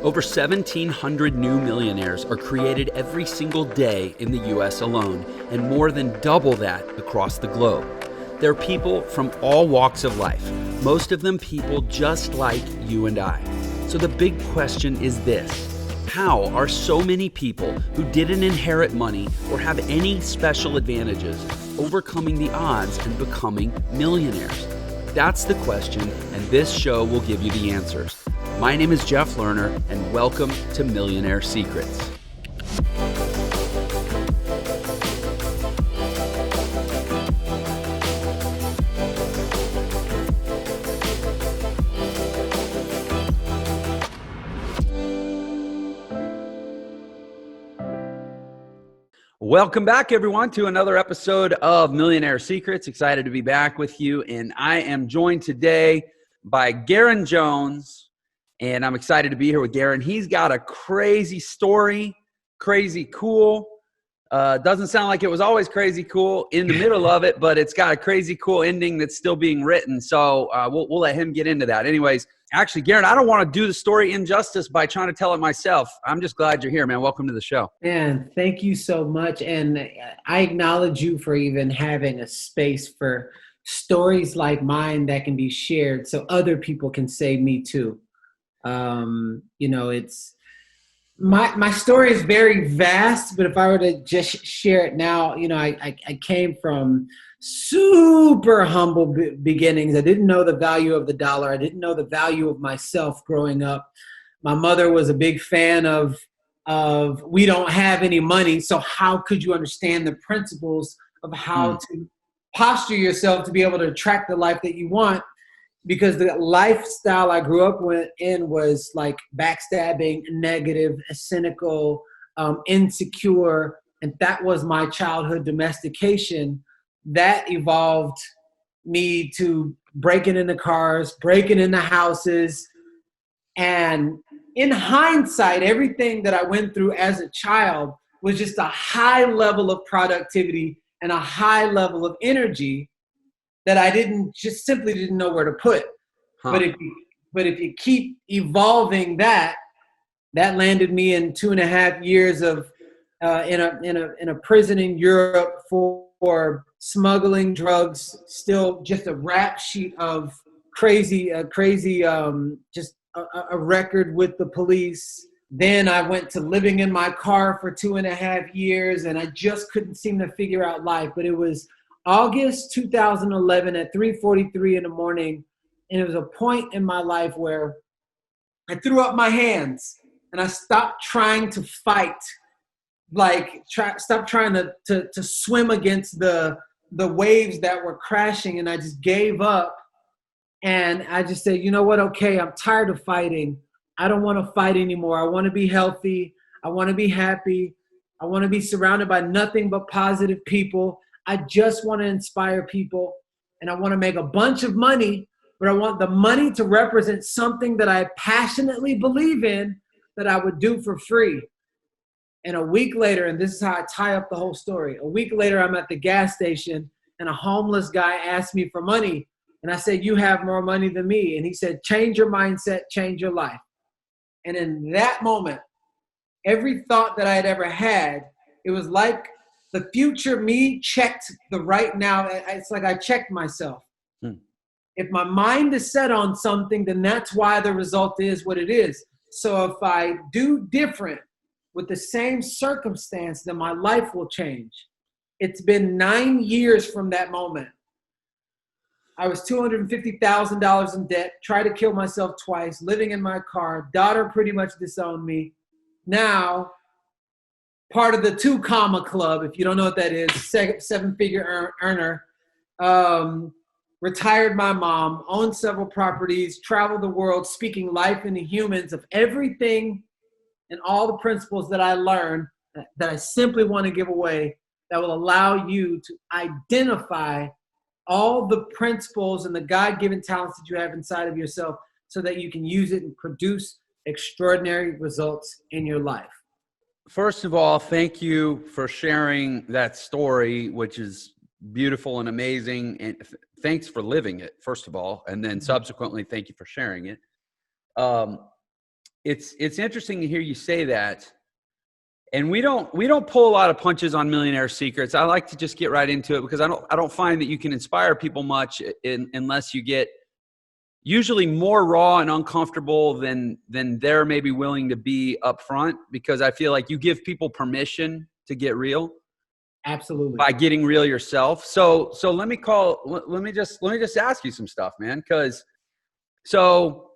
Over 1,700 new millionaires are created every single day in the US alone, and more than double that across the globe. They're people from all walks of life, most of them people just like you and I. So the big question is this: how are so many people who didn't inherit money or have any special advantages overcoming the odds and becoming millionaires? That's the question, and this show will give you the answers. My name is Jeff Lerner, and welcome to Millionaire Secrets. Welcome back, everyone, to another episode of Millionaire Secrets. Excited to be back with you, and I am joined today by Garrain Jones, and I'm excited to be here with Garrain. He's got a crazy story, crazy cool. Doesn't sound like it was always crazy cool in the middle of it, but it's got a crazy cool ending that's still being written. So we'll let him get into that. Anyways, actually, Garrain, I don't want to do the story injustice by trying to tell it myself. I'm just glad you're here, man. Welcome to the show. Man, thank you so much. And I acknowledge you for even having a space for stories like mine that can be shared so other people can say me too. It's my story is very vast, but if I were to just share it now, I came from super humble beginnings. I didn't know the value of the dollar. I didn't know the value of myself growing up. My mother was a big fan of we don't have any money, so how could you understand the principles of how to posture yourself to be able to attract the life that you want? Because the lifestyle I grew up in was like backstabbing, negative, cynical, insecure, and that was my childhood domestication. That evolved me to breaking into cars, breaking into houses, and in hindsight, everything that I went through as a child was just a high level of productivity and a high level of energy that I simply didn't know where to put. But if you keep evolving that landed me in 2.5 years of in a prison in Europe for smuggling drugs. Still just a rap sheet of crazy, just a record with the police. Then I went to living in my car for 2.5 years, and I just couldn't seem to figure out life. But it was August 2011 at 3:43 in the morning, and it was a point in my life where I threw up my hands and I stopped trying to fight, stopped trying to swim against the waves that were crashing, and I just gave up. And I just said, you know what? Okay, I'm tired of fighting. I don't want to fight anymore. I want to be healthy. I want to be happy. I want to be surrounded by nothing but positive people. I just want to inspire people, and I want to make a bunch of money, but I want the money to represent something that I passionately believe in that I would do for free. And a week later, and this is how I tie up the whole story, a week later, I'm at the gas station, and a homeless guy asked me for money. And I said, you have more money than me. And he said, change your mindset, change your life. And in that moment, every thought that I had ever had, it was like the future me checked the right now. It's like I checked myself. If my mind is set on something, then that's why the result is what it is. So if I do different with the same circumstance, then my life will change. It's been 9 years from that moment. I was $250,000 in debt, tried to kill myself twice, living in my car, daughter pretty much disowned me. Now, part of the 2 comma club, if you don't know what that is, 7-figure earner, retired my mom, owned several properties, traveled the world, speaking life into humans of everything and all the principles that I learned that I simply want to give away that will allow you to identify all the principles and the God-given talents that you have inside of yourself so that you can use it and produce extraordinary results in your life. First of all, thank you for sharing that story, which is beautiful and amazing. And thanks for living it, first of all. And then subsequently, thank you for sharing it. Um, it's interesting to hear you say that. And we don't pull a lot of punches on Millionaire Secrets. I like to just get right into it because I don't find that you can inspire people much unless you get usually more raw and uncomfortable than they're maybe willing to be up front, because I feel like you give people permission to get real. Absolutely. By getting real yourself. So let me just ask you some stuff, man. Cause so,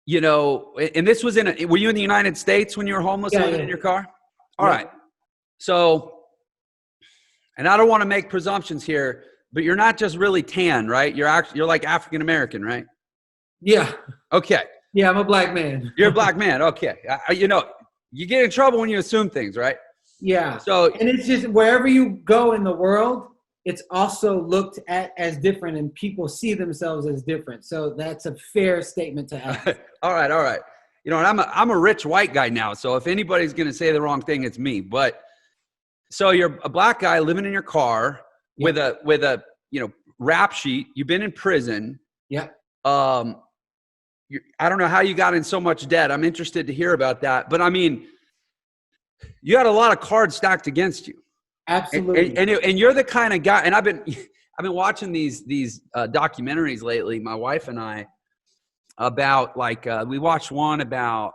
you know, and this was were you in the United States when you were homeless living in your car? All right. So, and I don't want to make presumptions here, but you're not just really tan, right? You're like African-American, right? Yeah. Okay. Yeah. I'm a black man. You're a black man. Okay. You know, you get in trouble when you assume things, right? Yeah. So, and it's just wherever you go in the world, it's also looked at as different and people see themselves as different. So that's a fair statement to ask. All right. You know, and I'm a rich white guy now. So if anybody's going to say the wrong thing, it's me. But so you're a black guy living in your car with a, you know, rap sheet. You've been in prison. Yeah. I don't know how you got in so much debt. I'm interested to hear about that. But I mean, you had a lot of cards stacked against you. Absolutely. And you're the kind of guy, and I've been watching these documentaries lately, my wife and I, about we watched one about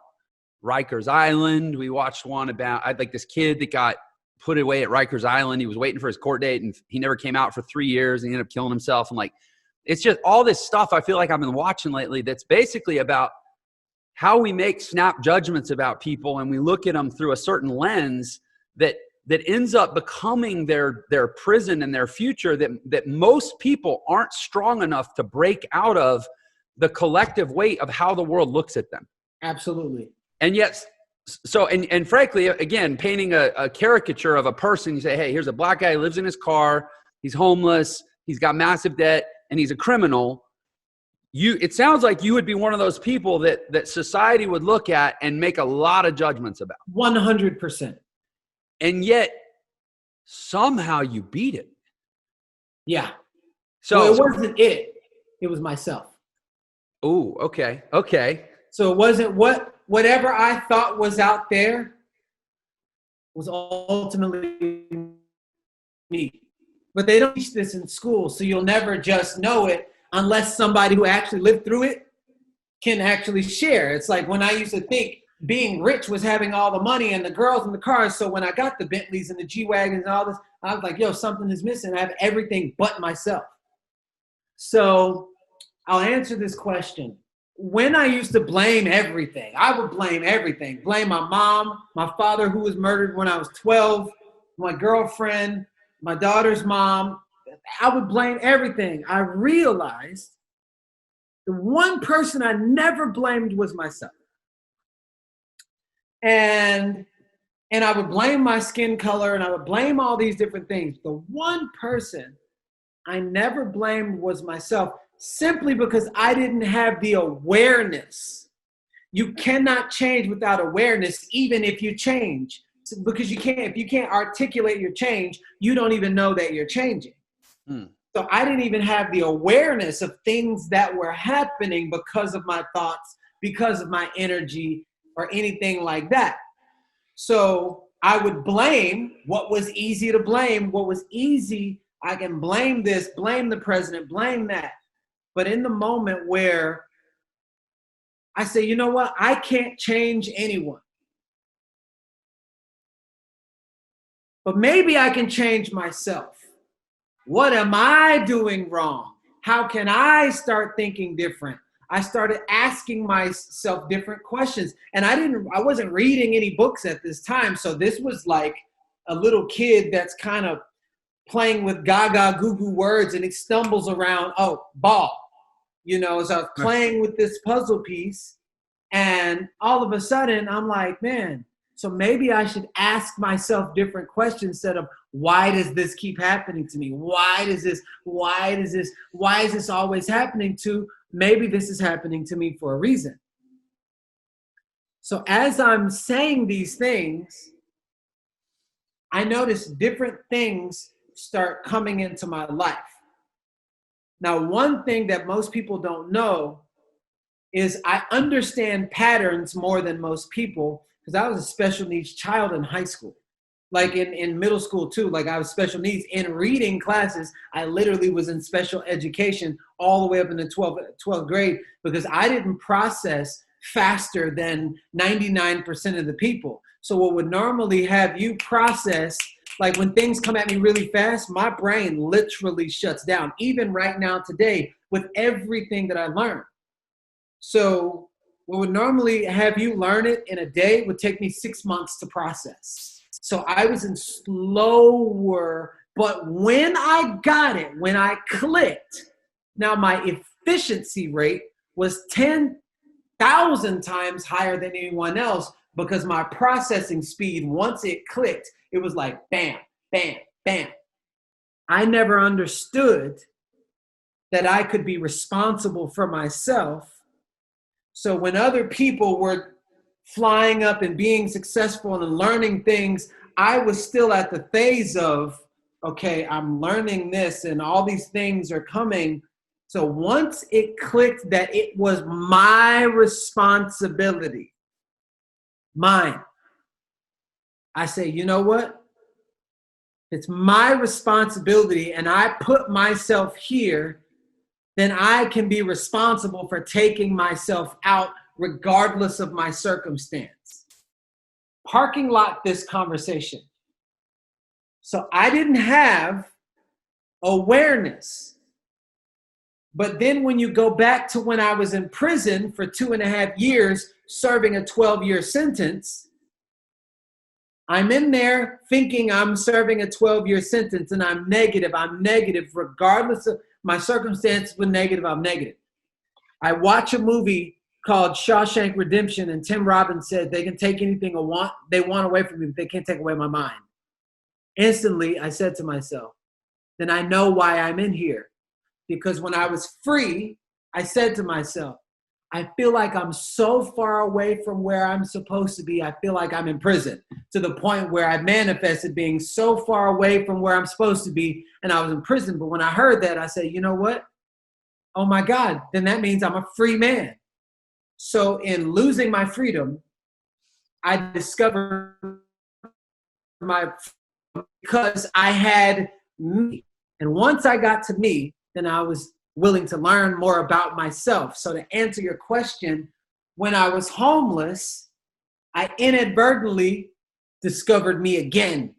Rikers Island. We watched one about this kid that got put away at Rikers Island. He was waiting for his court date and he never came out for 3 years and he ended up killing himself. And it's just all this stuff I feel like I've been watching lately that's basically about how we make snap judgments about people and we look at them through a certain lens that ends up becoming their prison and their future, that most people aren't strong enough to break out of the collective weight of how the world looks at them. Absolutely. And yet, so, and frankly, again, painting a caricature of a person, you say, hey, here's a black guy who lives in his car, he's homeless, he's got massive debt, and he's a criminal. It sounds like you would be one of those people that society would look at and make a lot of judgments about. 100%. And yet, somehow you beat it. Yeah. So it wasn't it. It was myself. Oh, okay. So it wasn't whatever I thought was out there was ultimately me. But they don't teach this in school, so you'll never just know it unless somebody who actually lived through it can actually share. It's like when I used to think being rich was having all the money and the girls and the cars. So when I got the Bentleys and the G-Wagons and all this, I was like, yo, something is missing. I have everything but myself. So I'll answer this question. When I used to blame everything, I would blame everything. Blame my mom, my father who was murdered when I was 12, my girlfriend, my daughter's mom. I would blame everything. I realized the one person I never blamed was myself. And I would blame my skin color and I would blame all these different things. The one person I never blamed was myself, simply because I didn't have the awareness. You cannot change without awareness, even if you change. Because if you can't articulate your change, you don't even know that you're changing. So I didn't even have the awareness of things that were happening because of my thoughts, because of my energy, or anything like that. So I would blame what was easy to blame. What was easy, I can blame this, blame the president, blame that. But in the moment where I say, you know what, I can't change anyone, but maybe I can change myself. What am I doing wrong? How can I start thinking different? I started asking myself different questions. And I wasn't reading any books at this time. So this was like a little kid that's kind of playing with gaga goo goo words and he stumbles around, ball. So I was playing with this puzzle piece and all of a sudden I'm like, man, so maybe I should ask myself different questions instead of why does this keep happening to me? Why is this always happening to? Maybe this is happening to me for a reason. So as I'm saying these things, I notice different things start coming into my life. Now, one thing that most people don't know is I understand patterns more than most people because I was a special needs child in high school. Like in middle school too, like I was special needs. In reading classes, I literally was in special education all the way up in the 12th grade because I didn't process faster than 99% of the people. So what would normally have you process, like when things come at me really fast, my brain literally shuts down, even right now today with everything that I learned. So what would normally have you learn it in a day would take me 6 months to process. So I was in slower, but when I got it, when I clicked, now my efficiency rate was 10,000 times higher than anyone else because my processing speed, once it clicked, it was like bam, bam, bam. I never understood that I could be responsible for myself. So when other people were flying up and being successful and learning things, I was still at the phase of, okay, I'm learning this and all these things are coming. So once it clicked that it was my responsibility, mine, I say, you know what? It's my responsibility and I put myself here, then I can be responsible for taking myself out regardless of my circumstance. Parking lot this conversation. So I didn't have awareness. But then when you go back to when I was in prison for 2.5 years, serving a 12-year sentence, I'm in there thinking I'm serving a 12-year sentence and I'm negative regardless of my circumstance. With negative, I'm negative. I watch a movie called Shawshank Redemption, and Tim Robbins said they can take anything they want away from me, but they can't take away my mind. Instantly, I said to myself, then I know why I'm in here. Because when I was free, I said to myself, I feel like I'm so far away from where I'm supposed to be. I feel like I'm in prison, to the point where I manifested being so far away from where I'm supposed to be, and I was in prison. But when I heard that, I said, you know what? Oh my God, then that means I'm a free man. So in losing my freedom, I discovered because I had me. And once I got to me, then I was willing to learn more about myself. So to answer your question, when I was homeless, I inadvertently discovered me again.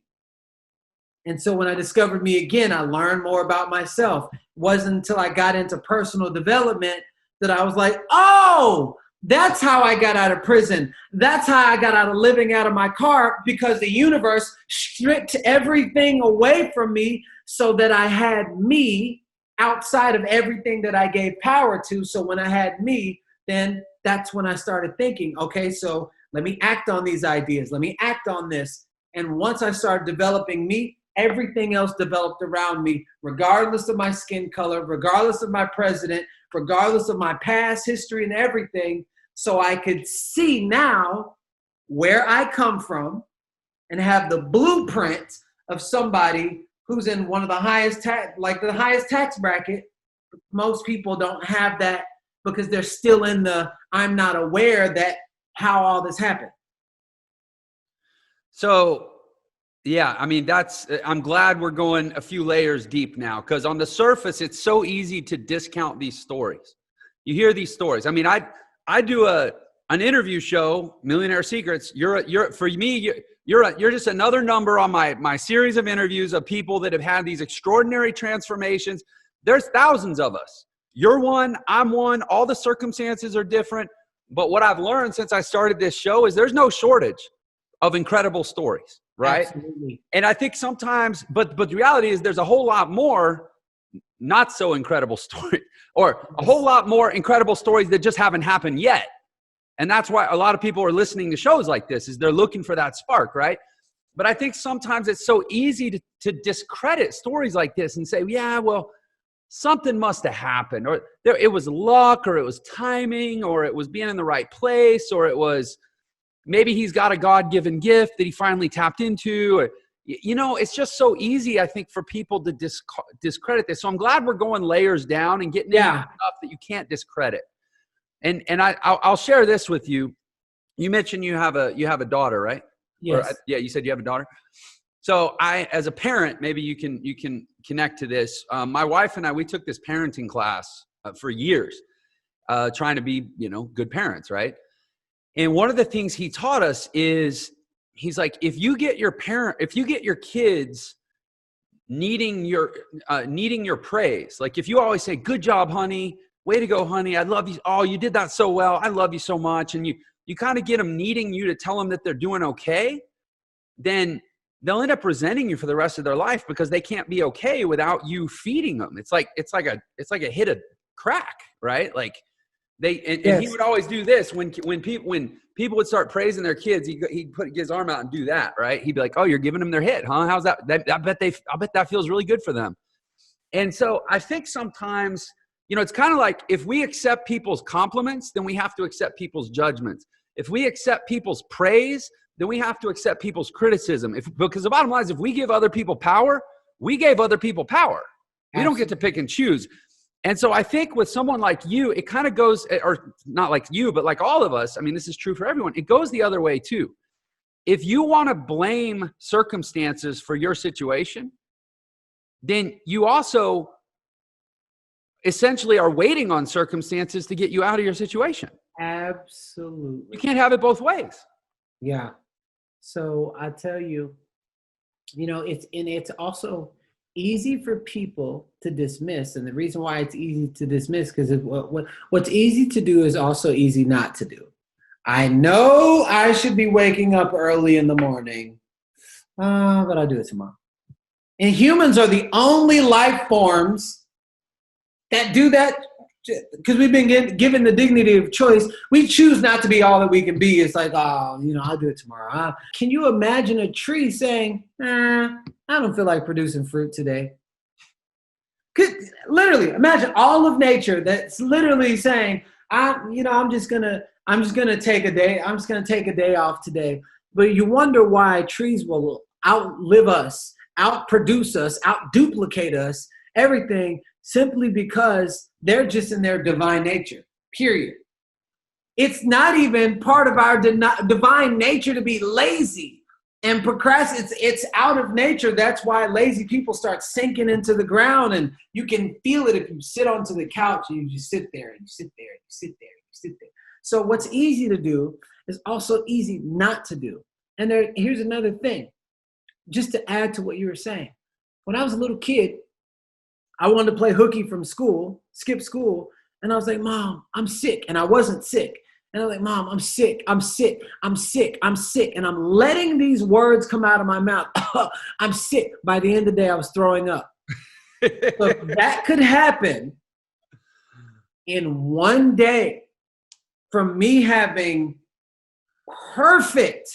And so when I discovered me again, I learned more about myself. It wasn't until I got into personal development that I was like, oh, that's how I got out of prison. That's how I got out of living out of my car, because the universe stripped everything away from me so that I had me outside of everything that I gave power to. So when I had me, then that's when I started thinking, okay, so let me act on these ideas. Let me act on this. And once I started developing me, everything else developed around me, regardless of my skin color, regardless of my president, regardless of my past history and everything. So I could see now where I come from and have the blueprint of somebody who's in one of the highest the highest tax bracket. Most people don't have that because they're still in the, I'm not aware that how all this happened. So, yeah, I mean, I'm glad we're going a few layers deep now, because on the surface, it's so easy to discount these stories. You hear these stories. I mean, I do an interview show, Millionaire Secrets. For me, you're just another number on my series of interviews of people that have had these extraordinary transformations. There's thousands of us. You're one, I'm one. All the circumstances are different. But what I've learned since I started this show is there's no shortage of incredible stories, right? Absolutely. And I think sometimes, but the reality is there's a whole lot more not so incredible stories, or a whole lot more incredible stories that just haven't happened yet. And that's why a lot of people are listening to shows like this, is they're looking for that spark, right? But I think sometimes it's so easy to discredit stories like this and say, yeah, well, something must have happened, or it was luck, or it was timing, or it was being in the right place, or it was maybe he's got a God-given gift that he finally tapped into. Or, it's just so easy, I think, for people to discredit this. So I'm glad we're going layers down and getting into stuff that you can't discredit. I'll share this with you. You mentioned you have a daughter, right? Yes. Yeah, you said you have a daughter. So as a parent, maybe you can connect to this. My wife and I, we took this parenting class for years, trying to be, good parents, right? And one of the things he taught us is, he's like, if you get your kids needing your praise, like if you always say, "Good job, honey. Way to go, honey. I love you. Oh, you did that so well. I love you so much." And you kind of get them needing you to tell them that they're doing okay, then they'll end up resenting you for the rest of their life because they can't be okay without you feeding them. It's like a hit of crack, right? Like and he would always do this when people would start praising their kids. He'd get his arm out and do that, right? He'd be like, "Oh, you're giving them their hit, huh? How's that? I bet that feels really good for them." And so I think sometimes, it's kind of like, if we accept people's compliments, then we have to accept people's judgments. If we accept people's praise, then we have to accept people's criticism. Because the bottom line is, if we give other people power, we gave other people power. We don't get to pick and choose. And so I think with someone like you, it kind of goes, or not like you, but like all of us, I mean, this is true for everyone. It goes the other way too. If you want to blame circumstances for your situation, then you also essentially are waiting on circumstances to get you out of your situation. Absolutely. You can't have it both ways. Yeah. So I tell you, it's also easy for people to dismiss. And the reason why it's easy to dismiss, because what's easy to do is also easy not to do. I know I should be waking up early in the morning, but I'll do it tomorrow. And humans are the only life forms that do that, because we've been given the dignity of choice. We choose not to be all that we can be. It's like, I'll do it tomorrow. Can you imagine a tree saying, I don't feel like producing fruit today? Literally, imagine all of nature that's literally saying, I'm just gonna take a day. I'm just gonna take a day off today. But you wonder why trees will outlive us, outproduce us, outduplicate us, everything, simply because they're just in their divine nature, period. It's not even part of our divine nature to be lazy and procrastinate. It's out of nature. That's why lazy people start sinking into the ground, and you can feel it if you sit onto the couch and you just sit there and you sit there and you sit there and you sit there. So what's easy to do is also easy not to do. And here's another thing, just to add to what you were saying. When I was a little kid, I wanted to play hooky from school, skip school. And I was like, "Mom, I'm sick." And I wasn't sick. And I was like, "Mom, I'm sick. I'm sick. I'm sick. I'm sick." And I'm letting these words come out of my mouth. I'm sick. By the end of the day, I was throwing up. So that could happen in one day, from me having perfect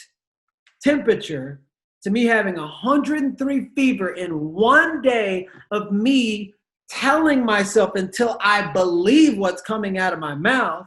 temperature to me having 103 fever in one day of me telling myself until I believe what's coming out of my mouth.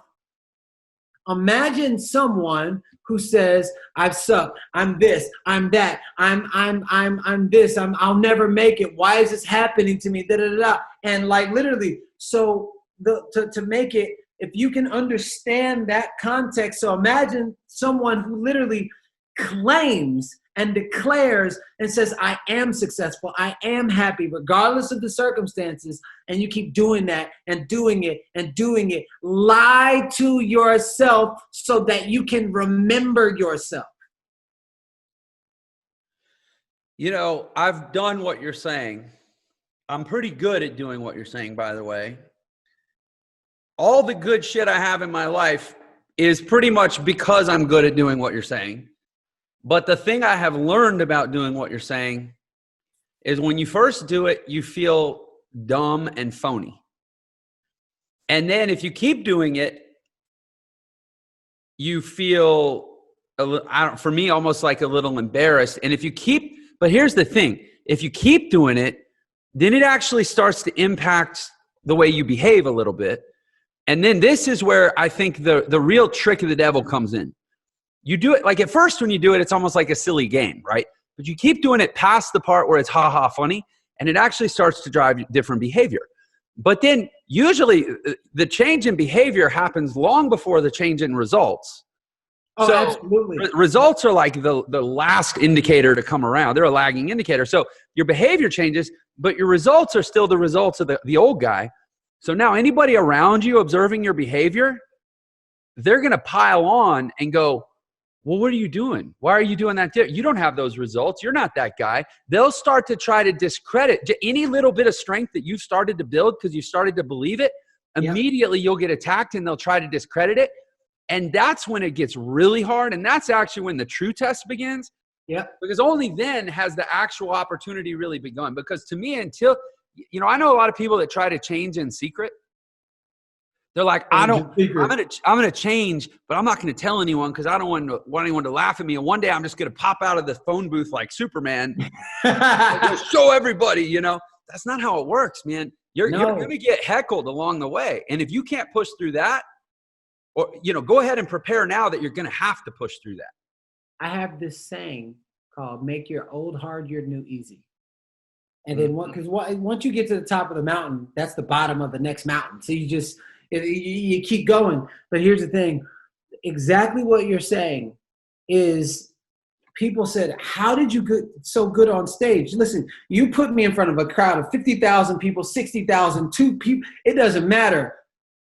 Imagine someone who says, "I've sucked, I'm this, I'm that, I'm this, I'll never make it. Why is this happening to me?" Da, da, da, da. And like literally, so to make it, if you can understand that context, so imagine someone who literally claims and declares and says, "I am successful, I am happy, regardless of the circumstances," and you keep doing that and doing it and doing it. Lie to yourself so that you can remember yourself. I've done what you're saying. I'm pretty good at doing what you're saying, by the way. All the good shit I have in my life is pretty much because I'm good at doing what you're saying. But the thing I have learned about doing what you're saying is when you first do it, you feel dumb and phony. And then if you keep doing it, you feel, for me, almost like a little embarrassed. And but here's the thing, if you keep doing it, then it actually starts to impact the way you behave a little bit. And then this is where I think the real trick of the devil comes in. You do it, like at first when you do it, it's almost like a silly game, right? But you keep doing it past the part where it's ha-ha funny, and it actually starts to drive different behavior. But then usually the change in behavior happens long before the change in results. Oh, so absolutely. Results are like the last indicator to come around. They're a lagging indicator. So your behavior changes, but your results are still the results of the old guy. So now anybody around you observing your behavior, they're going to pile on and go, well, what are you doing? Why are you doing that? You don't have those results. You're not that guy. They'll start to try to discredit any little bit of strength that you've started to build because you started to believe it. Immediately you'll get attacked and they'll try to discredit it. And that's when it gets really hard. And that's actually when the true test begins. Because only then has the actual opportunity really begun. Because to me, until, I know a lot of people that try to change in secret. They're like, I'm going to change, but I'm not going to tell anyone because I don't want anyone to laugh at me. And one day I'm just going to pop out of the phone booth like Superman and just show everybody, That's not how it works, man. You're going to get heckled along the way. And if you can't push through that, or, go ahead and prepare now that you're going to have to push through that. I have this saying called make your old hard, your new easy. And then once you get to the top of the mountain, that's the bottom of the next mountain. So you keep going. But here's the thing. Exactly what you're saying is people said, how did you get so good on stage? Listen, you put me in front of a crowd of 50,000 people, 60,000, 2 people. It doesn't matter.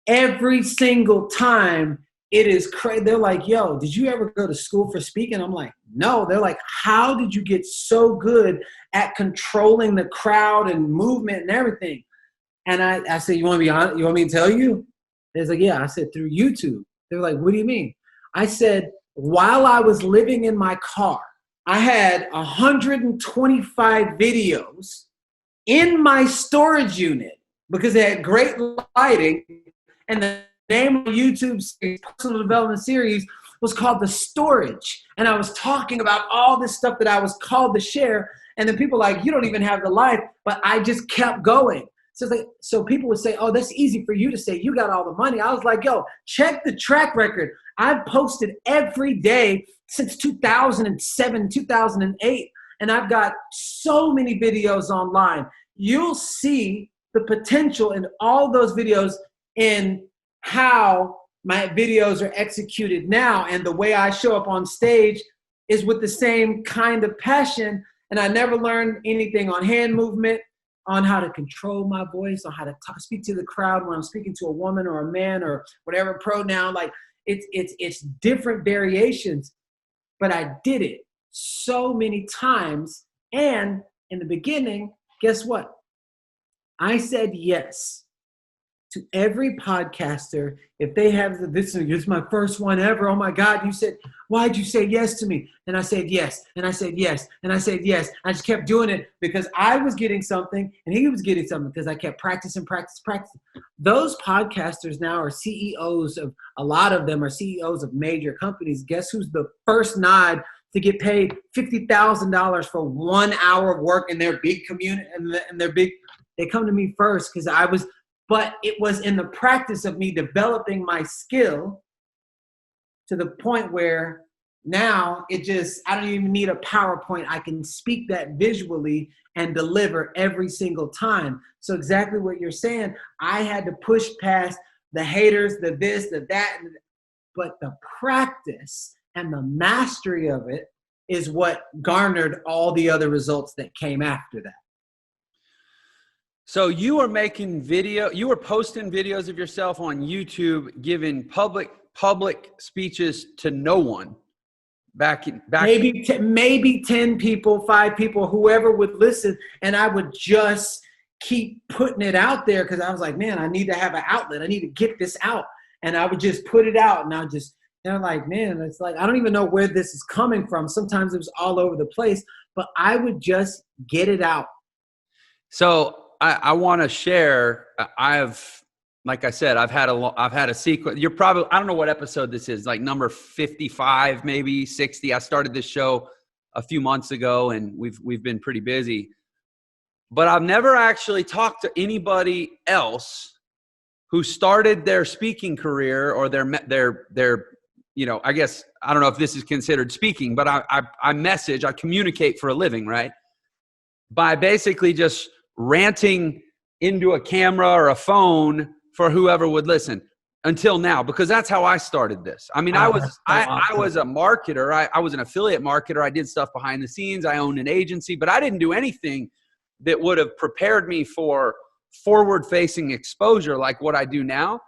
Every single time it is crazy. They're like, yo, did you ever go to school for speaking? I'm like, no. They're like, how did you get so good at controlling the crowd and movement and everything? And I said, you want me to tell you? They're like, yeah. I said, through YouTube. They're like, what do you mean? I said, while I was living in my car, I had 125 videos in my storage unit because they had great lighting. And the name of YouTube's personal development series was called The Storage. And I was talking about all this stuff that I was called to share. And then people were like, you don't even have the life. But I just kept going. So people would say, oh, that's easy for you to say. You got all the money. I was like, yo, check the track record. I've posted every day since 2007, 2008. And I've got so many videos online. You'll see the potential in all those videos in how my videos are executed now. And the way I show up on stage is with the same kind of passion. And I never learned anything on hand movement, on how to control my voice, on how to speak to the crowd when I'm speaking to a woman or a man or whatever pronoun. Like it's different variations, but I did it so many times. And in the beginning, guess what? I said yes to every podcaster. If they have this is my first one ever. Oh my God, you said, why'd you say yes to me? And I said yes, and I said yes, and I said yes. I just kept doing it because I was getting something and he was getting something because I kept practicing. Those podcasters now are CEOs of, a lot of them are CEOs of major companies. Guess who's the first nod to get paid $50,000 for 1 hour of work in their big community and their big, they come to me first because but it was in the practice of me developing my skill to the point where now I don't even need a PowerPoint. I can speak that visually and deliver every single time. So exactly what you're saying, I had to push past the haters, the this, the that, but the practice and the mastery of it is what garnered all the other results that came after that. So you were making you were posting videos of yourself on YouTube, giving public speeches to no one back. Maybe 10 people, 5 people, whoever would listen. And I would just keep putting it out there because I was like, man, I need to have an outlet. I need to get this out. And I would just put it out and they're like, man, it's like, I don't even know where this is coming from. Sometimes it was all over the place, but I would just get it out. So I want to share. Like I said, I've had a sequence. You're probably, I don't know what episode this is, like number 55, maybe 60. I started this show a few months ago, and we've been pretty busy. But I've never actually talked to anybody else who started their speaking career or their I guess I don't know if this is considered speaking, but I communicate for a living, right? By basically just ranting into a camera or a phone for whoever would listen until now, because that's how I started this. I mean, I was a marketer. I was an affiliate marketer. I did stuff behind the scenes. I owned an agency, but I didn't do anything that would have prepared me for forward-facing exposure like what I do now.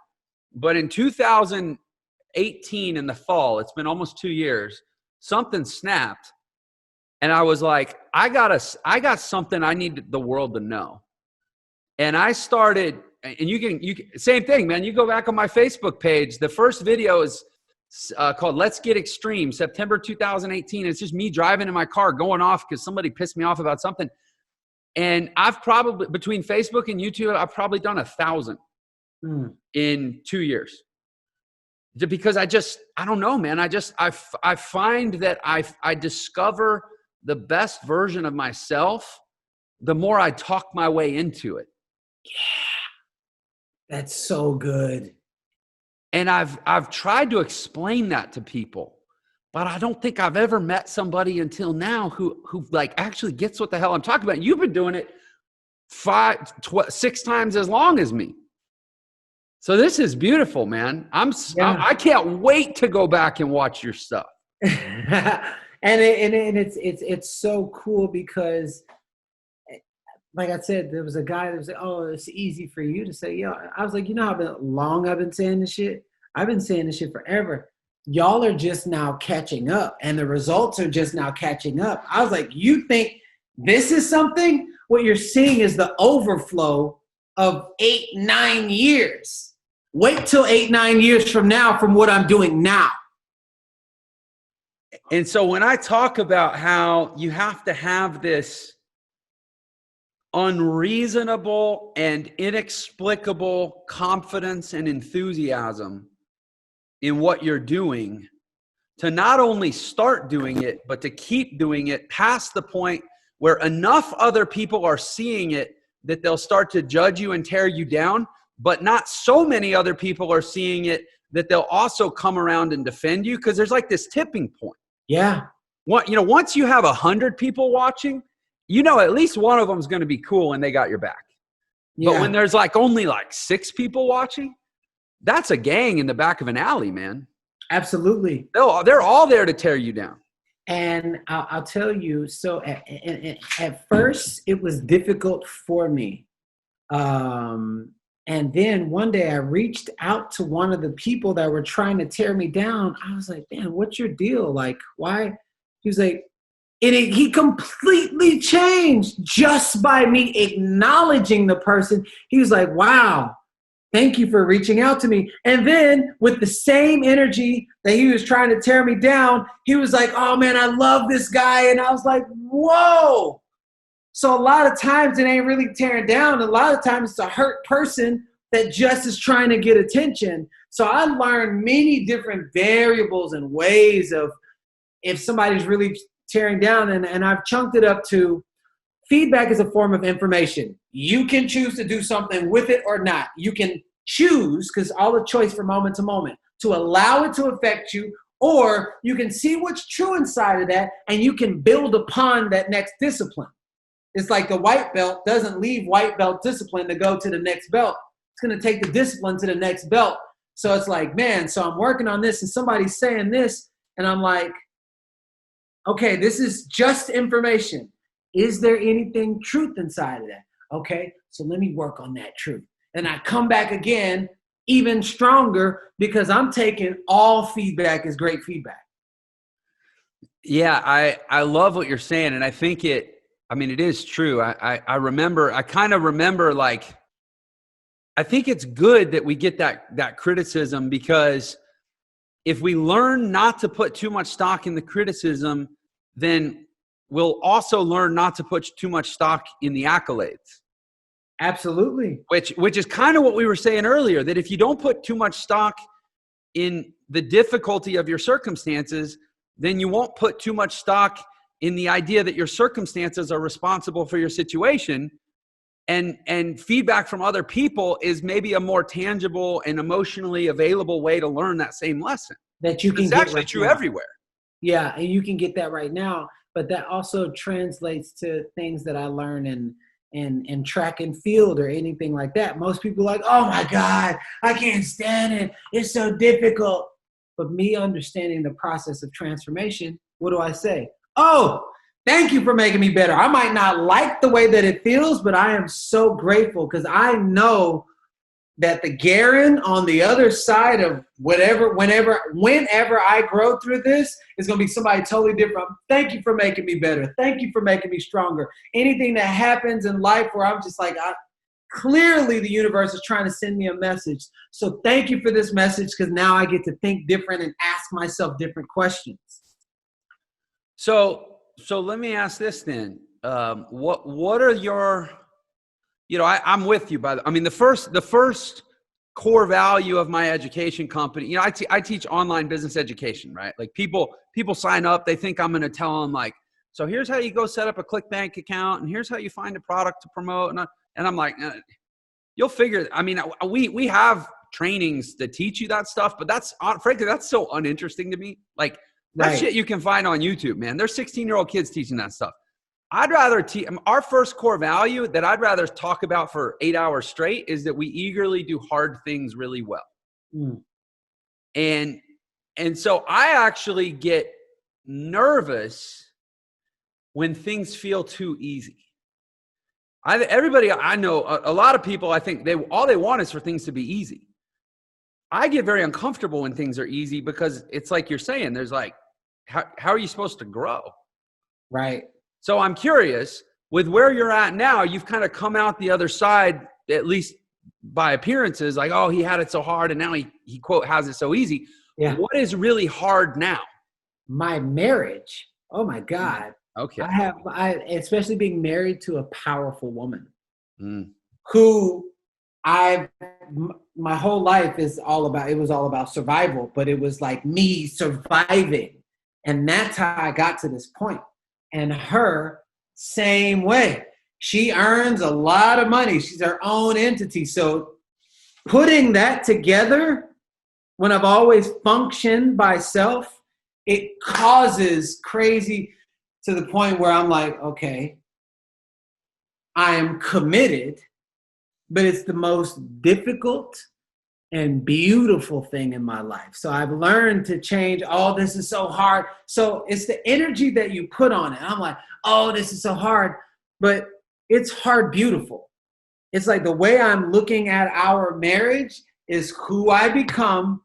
But in 2018 in the fall, it's been almost 2 years, something snapped. And I was like, I got something I need the world to know. And I started, and you can same thing, man. You go back on my Facebook page. The first video is called Let's Get Extreme, September 2018. It's just me driving in my car going off because somebody pissed me off about something. And I've probably, between Facebook and YouTube, I've probably done 1,000 in 2 years. Because I don't know, man. I find that I discover the best version of myself the more I talk my way into it. Yeah, that's so good. And I've tried to explain that to people, but I don't think I've ever met somebody until now who like actually gets what the hell I'm talking about. You've been doing it 6 times as long as me. So this is beautiful, man. I can't wait to go back and watch your stuff. And it's so cool because, like I said, there was a guy that was like, "Oh, it's easy for you to say." Yeah, I was like, you know how long I've been saying this shit? I've been saying this shit forever. Y'all are just now catching up, and the results are just now catching up. I was like, you think this is something? What you're seeing is the overflow of 8-9 years. Wait till 8-9 years from now from what I'm doing now. And so when I talk about how you have to have this unreasonable and inexplicable confidence and enthusiasm in what you're doing, to not only start doing it, but to keep doing it past the point where enough other people are seeing it that they'll start to judge you and tear you down, but not so many other people are seeing it that they'll also come around and defend you, because there's like this tipping point. Yeah. Once you have 100 people watching, at least one of them is going to be cool and they got your back. Yeah. But when there's only 6 people watching, that's a gang in the back of an alley, man. Absolutely. They're all there to tear you down. And I'll tell you, so at first it was difficult for me. And then one day I reached out to one of the people that were trying to tear me down. I was like, man, what's your deal? Like, why? He was like, he completely changed just by me acknowledging the person. He was like, wow, thank you for reaching out to me. And then with the same energy that he was trying to tear me down, he was like, oh man, I love this guy. And I was like, whoa. So a lot of times it ain't really tearing down. A lot of times it's a hurt person that just is trying to get attention. So I learned many different variables and ways of if somebody's really tearing down, and I've chunked it up to feedback is a form of information. You can choose to do something with it or not. You can choose, because all the choice from moment to moment, to allow it to affect you, or you can see what's true inside of that and you can build upon that next discipline. It's like the white belt doesn't leave white belt discipline to go to the next belt. It's going to take the discipline to the next belt. So it's like, man, so I'm working on this and somebody's saying this and I'm like, okay, this is just information. Is there anything truth inside of that? Okay, so let me work on that truth. And I come back again even stronger because I'm taking all feedback as great feedback. Yeah, I love what you're saying. And I think it is true. I kind of remember I think it's good that we get that criticism, because if we learn not to put too much stock in the criticism, then we'll also learn not to put too much stock in the accolades. Absolutely. Which is kind of what we were saying earlier, that if you don't put too much stock in the difficulty of your circumstances, then you won't put too much stock in the idea that your circumstances are responsible for your situation. And feedback from other people is maybe a more tangible and emotionally available way to learn that same lesson. That you can it's get actually right true now. Everywhere. Yeah, and you can get that right now. But that also translates to things that I learned in track and field or anything like that. Most people are like, oh my God, I can't stand it. It's so difficult. But me understanding the process of transformation, what do I say? Oh, thank you for making me better. I might not like the way that it feels, but I am so grateful because I know that the Garrain on the other side of whenever I grow through this is going to be somebody totally different. Thank you for making me better. Thank you for making me stronger. Anything that happens in life where I'm just like, clearly the universe is trying to send me a message. So thank you for this message because now I get to think different and ask myself different questions. So let me ask this then. What are your, I'm with you the first core value of my education company, I teach online business education, right? Like people sign up, they think I'm going to tell them like, so here's how you go set up a ClickBank account and here's how you find a product to promote. And I'm like, you'll figure, we have trainings that teach you that stuff, but frankly, that's so uninteresting to me. Like that shit you can find on YouTube, man. There's 16-year-old kids teaching that stuff. I'd rather our first core value that I'd rather talk about for 8 hours straight is that we eagerly do hard things really well. Mm. And so I actually get nervous when things feel too easy. Everybody I know, a lot of people, I think all they want is for things to be easy. I get very uncomfortable when things are easy because it's like you're saying, there's like, how are you supposed to grow? Right. So I'm curious, with where you're at now, you've kind of come out the other side, at least by appearances, like, oh, he had it so hard and now he quote, has it so easy. Yeah. What is really hard now? My marriage. Oh my God. Okay. Especially being married to a powerful woman who my whole life was all about survival, but it was like me surviving. And that's how I got to this point. And her, same way. She earns a lot of money. She's her own entity. So putting that together, when I've always functioned by self, it causes crazy to the point where I'm like, okay, I am committed, but it's the most difficult and beautiful thing in my life. So I've learned to change. Oh, this is so hard. So it's the energy that you put on it. I'm like, oh, this is so hard, but it's hard, beautiful. It's like the way I'm looking at our marriage is who I become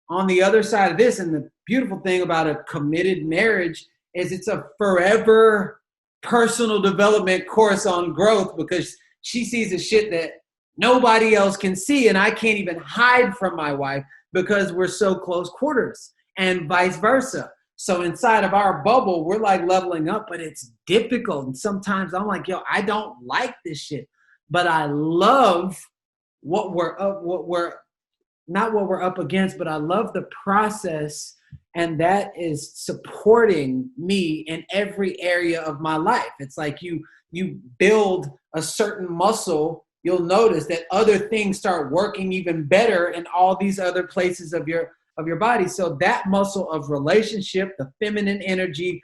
on the other side of this. And the beautiful thing about a committed marriage is it's a forever personal development course on growth because she sees the shit that nobody else can see. And I can't even hide from my wife because we're so close quarters and vice versa. So inside of our bubble, we're like leveling up, but it's difficult. And sometimes I'm like, yo, I don't like this shit, but I love not what we're up against, but I love the process. And that is supporting me in every area of my life. It's like you build a certain muscle, you'll notice that other things start working even better in all these other places of your body. So that muscle of relationship, the feminine energy,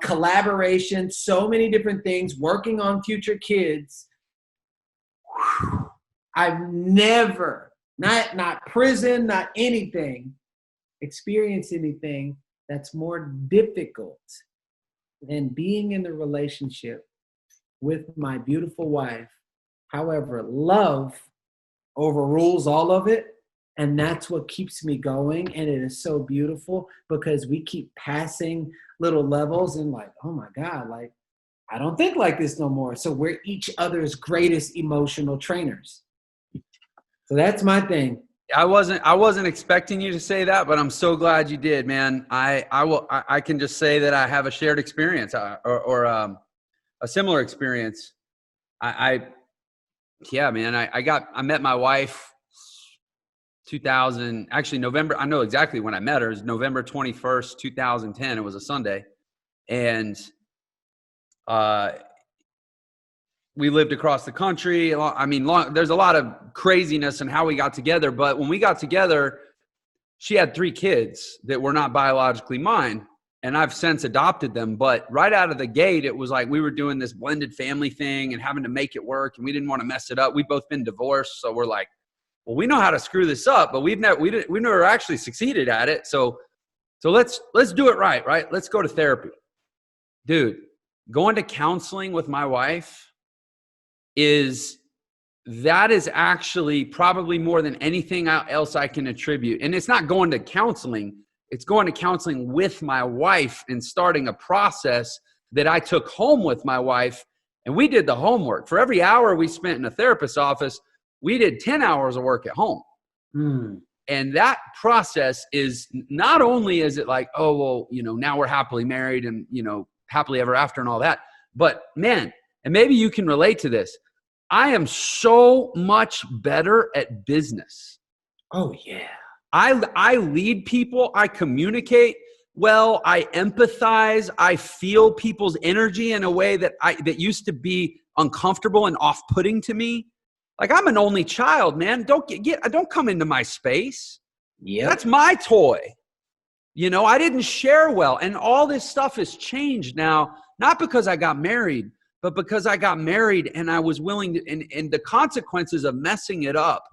collaboration, so many different things, working on future kids. I've never, not prison, not anything, experienced anything that's more difficult than being in the relationship with my beautiful wife. However, love overrules all of it. And that's what keeps me going. And it is so beautiful because we keep passing little levels and like, oh my God, like, I don't think like this no more. So we're each other's greatest emotional trainers. So that's my thing. I wasn't expecting you to say that, but I'm so glad you did, man. I can just say that I have a shared experience or a similar experience. Yeah, man, I met my wife 2000, actually November. I know exactly when I met her. It was November 21st, 2010. It was a Sunday. And, we lived across the country. There's a lot of craziness in how we got together, but when we got together, she had 3 kids that were not biologically mine. and I've since adopted them. But right out of the gate, it was like we were doing this blended family thing and having to make it work, and we didn't want to mess it up. We've both been divorced, so we're like, well, we know how to screw this up, but we never actually succeeded at it. So let's do it right? Let's go to therapy. Dude, going to counseling with my wife is actually probably more than anything else I can attribute. And it's not going to counseling. It's going to counseling with my wife and starting a process that I took home with my wife. And we did the homework. For every hour we spent in a therapist's office, we did 10 hours of work at home. And that process is not only is it like, oh, well, now we're happily married and, happily ever after and all that. But man, and maybe you can relate to this. I am so much better at business. Oh, yeah. I lead people. I communicate well. I empathize. I feel people's energy in a way that used to be uncomfortable and off-putting to me. Like, I'm an only child, man. Don't come into my space. Yeah, that's my toy. I didn't share well, and all this stuff has changed now. Not because I got married, but because I got married and I was willing to, and the consequences of messing it up,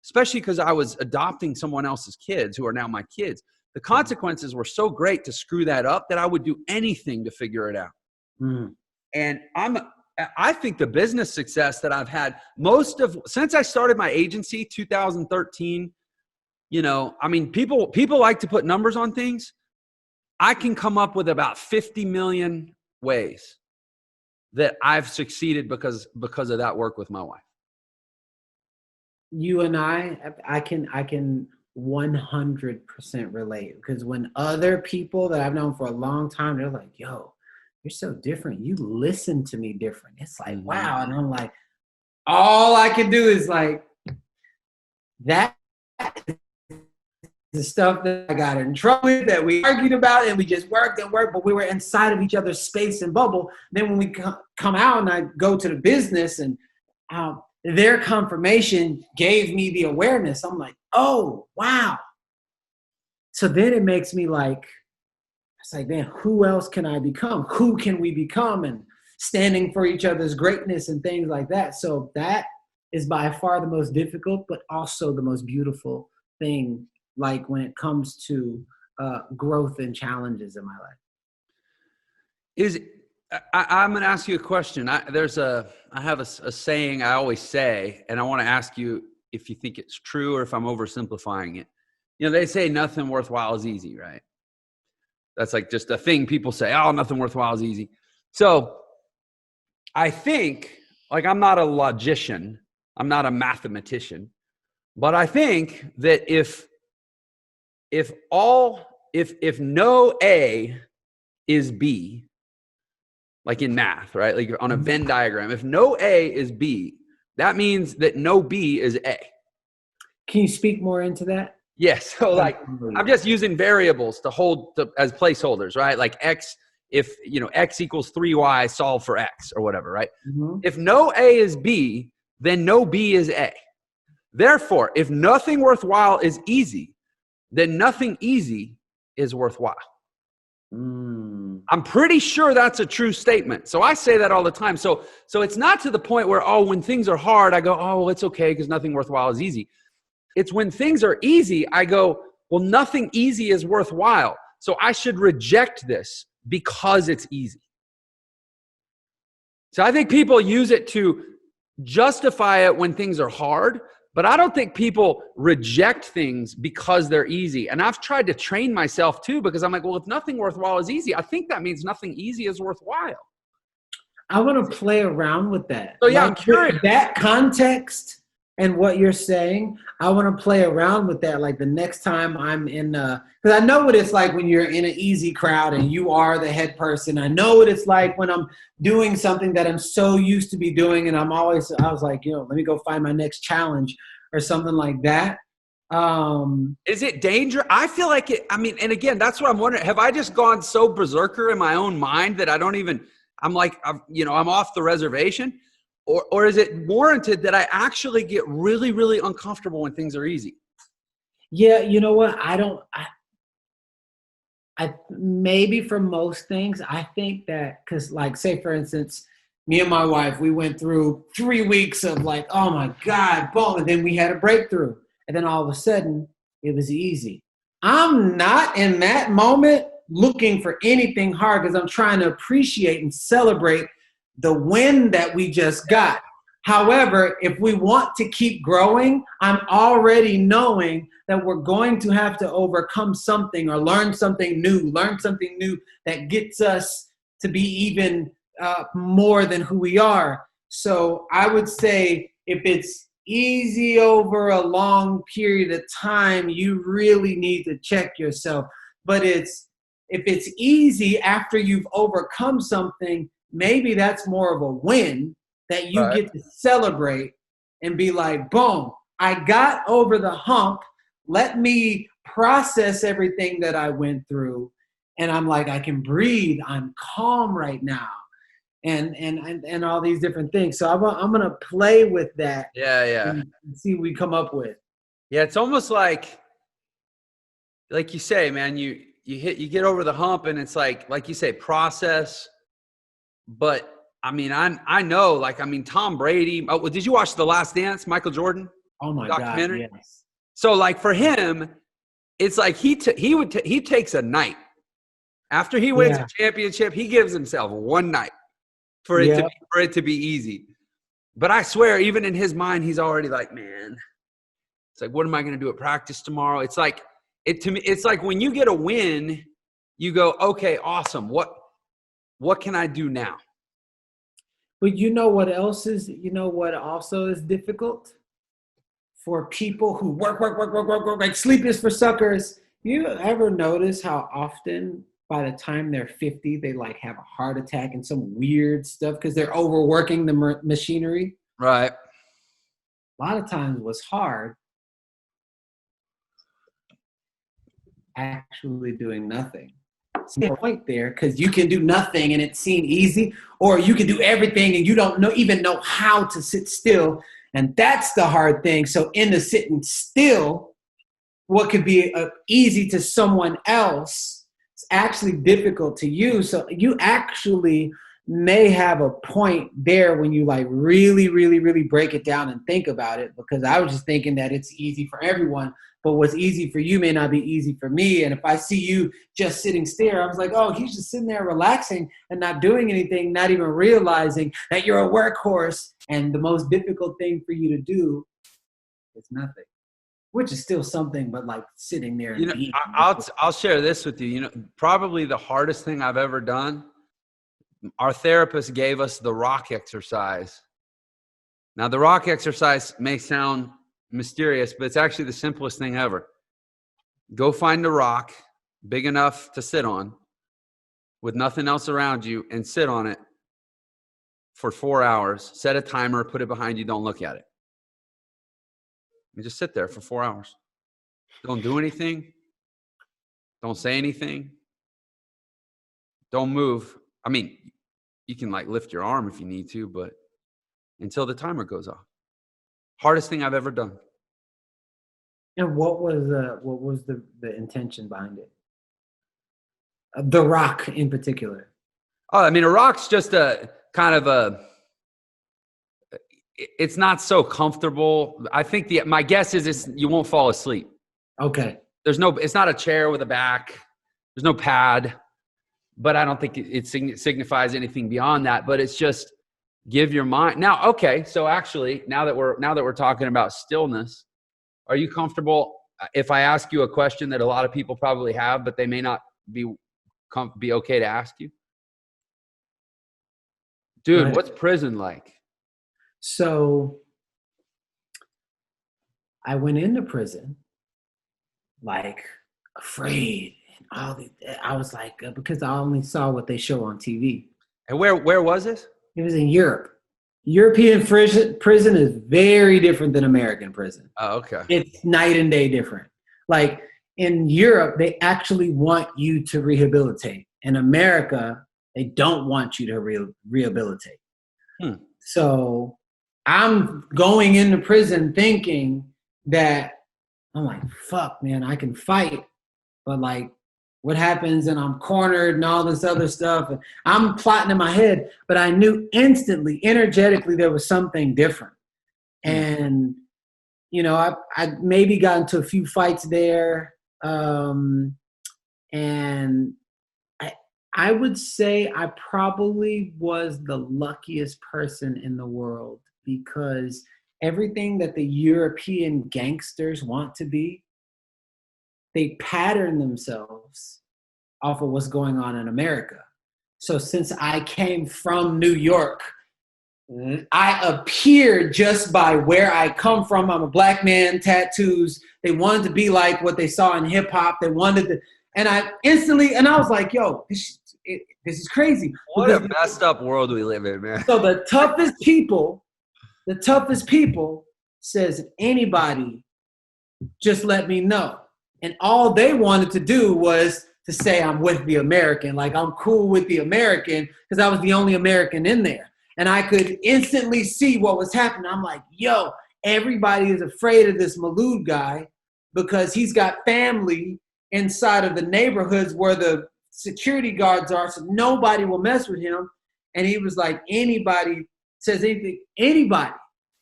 especially because I was adopting someone else's kids who are now my kids. The consequences were so great to screw that up that I would do anything to figure it out. And I think the business success that I've had since I started my agency, 2013, people like to put numbers on things. I can come up with about 50 million ways that I've succeeded because of that work with my wife. You and I can 100% relate, because when other people that I've known for a long time, they're like, yo, you're so different. You listen to me different. It's like, wow. And I'm like, all I can do is like, that the stuff that I got in trouble with, that we argued about, and we just worked, but we were inside of each other's space and bubble. Then when we come out and I go to the business, and their confirmation gave me the awareness. I'm like, oh, wow. So then it makes me like, it's like, man, who else can I become? Who can we become? And standing for each other's greatness and things like that. So that is by far the most difficult, but also the most beautiful thing, like when it comes to growth and challenges in my life. I'm going to ask you a question. I have a saying I always say, and I want to ask you if you think it's true or if I'm oversimplifying it. They say nothing worthwhile is easy, right? That's like just a thing people say, oh, nothing worthwhile is easy. So I think, like, I'm not a logician, I'm not a mathematician, but I think that if no A is B, like in math, right? Like on a Venn diagram, if no A is B, that means that no B is A. Can you speak more into that? Yes. So like, I'm just using variables to hold as placeholders, right? Like X, if X equals 3Y, solve for X or whatever, right? If no A is B, then no B is A. Therefore, if nothing worthwhile is easy, then nothing easy is worthwhile. I'm pretty sure that's a true statement. So I say that all the time. So it's not to the point where, when things are hard, I go, oh, it's okay because nothing worthwhile is easy. It's when things are easy, I go, well, nothing easy is worthwhile. So I should reject this because it's easy. So I think people use it to justify it when things are hard, but I don't think people reject things because they're easy. And I've tried to train myself too, because I'm like, well, if nothing worthwhile is easy, I think that means nothing easy is worthwhile. I want to play around with that. So yeah, I'm curious. That context and what you're saying, I want to play around with that. Like the next time I'm in, because I know what it's like when you're in an easy crowd and you are the head person. I know what it's like when I'm doing something that I'm so used to be doing, and I was like, let me go find my next challenge or something like that. Is it dangerous? I feel like it. I mean, and again, that's what I'm wondering. Have I just gone so berserker in my own mind that I'm off the reservation? Or is it warranted that I actually get really, really uncomfortable when things are easy? Yeah, you know what? Maybe for most things, I think that, because like, say for instance, me and my wife, we went through 3 weeks of like, oh my God, boom, and then we had a breakthrough. And then all of a sudden it was easy. I'm not in that moment looking for anything hard, because I'm trying to appreciate and celebrate the win that we just got. However, if we want to keep growing, I'm already knowing that we're going to have to overcome something or learn something new that gets us to be even more than who we are. So I would say if it's easy over a long period of time, you really need to check yourself. But if it's easy after you've overcome something, maybe that's more of a win that you get to celebrate and be like, boom, I got over the hump. Let me process everything that I went through. And I'm like, I can breathe. I'm calm right now. And all these different things. So I'm going to play with that. Yeah. And see what we come up with. Yeah. It's almost like you say, man, you get over the hump, and it's like you say, process. But I mean, I know, like, I mean, Tom Brady. Oh, did you watch The Last Dance, Michael Jordan? Oh my documentary? God, yes. So like for him, it's like he takes a night after he wins a championship. He gives himself one night for it to be easy. But I swear, even in his mind, he's already like, man, it's like, what am I going to do at practice tomorrow? It's like to me, it's like when you get a win, you go, okay, awesome. What can I do now? But you know what also is difficult? For people who work, like sleep is for suckers. You ever notice how often by the time they're 50, they like have a heart attack and some weird stuff because they're overworking the machinery? Right. A lot of times what's hard, actually doing nothing. It's no point there, because you can do nothing and it seems easy, or you can do everything and you don't even know how to sit still. And that's the hard thing. So in the sitting still, what could be easy to someone else is actually difficult to you. So you actually may have a point there when you like really, really, really break it down and think about it, because I was just thinking that it's easy for everyone, but what's easy for you may not be easy for me. And if I see you just sitting still, I was like, oh, he's just sitting there relaxing and not doing anything, not even realizing that you're a workhorse. And the most difficult thing for you to do is nothing, which is still something, but like sitting there. And being. I'll share this with you. Probably the hardest thing I've ever done. Our therapist gave us the rock exercise. Now, the rock exercise may sound mysterious, but it's actually the simplest thing ever. Go find a rock big enough to sit on with nothing else around you and sit on it for 4 hours. Set a timer, put it behind you. Don't look at it. You just sit there for 4 hours. Don't do anything. Don't say anything. Don't move. I mean, you can like lift your arm if you need to, but until the timer goes off. Hardest thing I've ever done. And what was the intention behind it? The rock in particular. Oh, I mean, a rock's just a kind of it's not so comfortable. I think my guess is you won't fall asleep. Okay. It's not a chair with a back. There's no pad, but I don't think it signifies anything beyond that. But it's just give your mind. Now, okay. So actually, now that we're talking about stillness, are you comfortable if I ask you a question that a lot of people probably have, but they may not be okay to ask you? Dude, what's prison like? So I went into prison like afraid. And I was like, because I only saw what they show on TV. And where was this? It was in Europe. European prison is very different than American prison. Oh, okay. It's night and day different. Like in Europe, they actually want you to rehabilitate. In America, they don't want you to rehabilitate. So I'm going into prison thinking that I'm like, fuck, man, I can fight. But like, what happens and I'm cornered and all this other stuff. And I'm plotting in my head, but I knew instantly, energetically, there was something different. And, you know, I maybe got into a few fights there. And I would say I probably was the luckiest person in the world, because everything that the European gangsters want to be, they pattern themselves off of what's going on in America. So since I came from New York, I appeared just by where I come from. I'm a black man, tattoos. They wanted to be like what they saw in hip hop. They wanted to, and I instantly, and I was like, yo, this is crazy. What a messed up world we live in, man. So the toughest people says, anybody, just let me know. And all they wanted to do was to say, I'm with the American. Like, I'm cool with the American, because I was the only American in there. And I could instantly see what was happening. I'm like, yo, everybody is afraid of this Maloud guy because he's got family inside of the neighborhoods where the security guards are, so nobody will mess with him. And he was like, anybody says anything, anybody,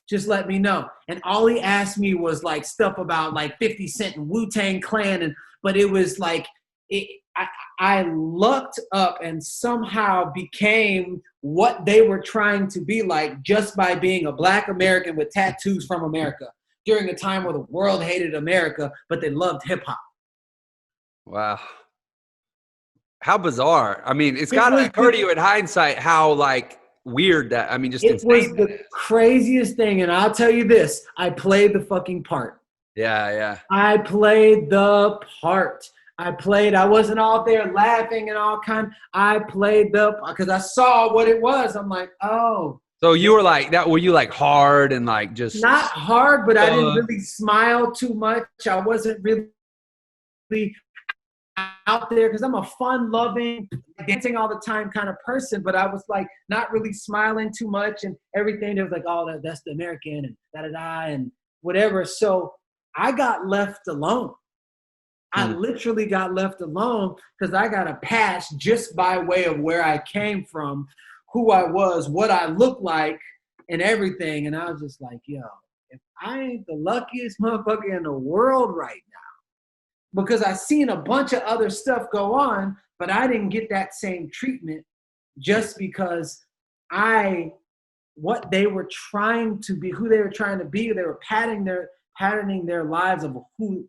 just let me know. And all he asked me was like stuff about like 50 Cent and Wu-Tang Clan. But it was like, I lucked up and somehow became what they were trying to be like, just by being a black American with tattoos from America during a time where the world hated America, but they loved hip hop. Wow. How bizarre. I mean, it's got to occur to you in hindsight how like weird that, I mean, just it was the craziest thing. And I'll tell you this, I played the fucking part. Yeah. I played the part. I wasn't out there laughing and all kind. I played because I saw what it was. I'm like, oh. So you were like that. Were you like hard and like just not hard, but I didn't really smile too much. I wasn't really out there because I'm a fun-loving, dancing all the time kind of person. But I was like not really smiling too much and everything. It was like, oh, that's the American and da-da-da and whatever. So I got left alone. I literally got left alone because I got a pass just by way of where I came from, who I was, what I looked like, and everything. And I was just like, yo, if I ain't the luckiest motherfucker in the world right now, because I seen a bunch of other stuff go on, but I didn't get that same treatment just because what they were trying to be, who they were trying to be, they were patterning their lives of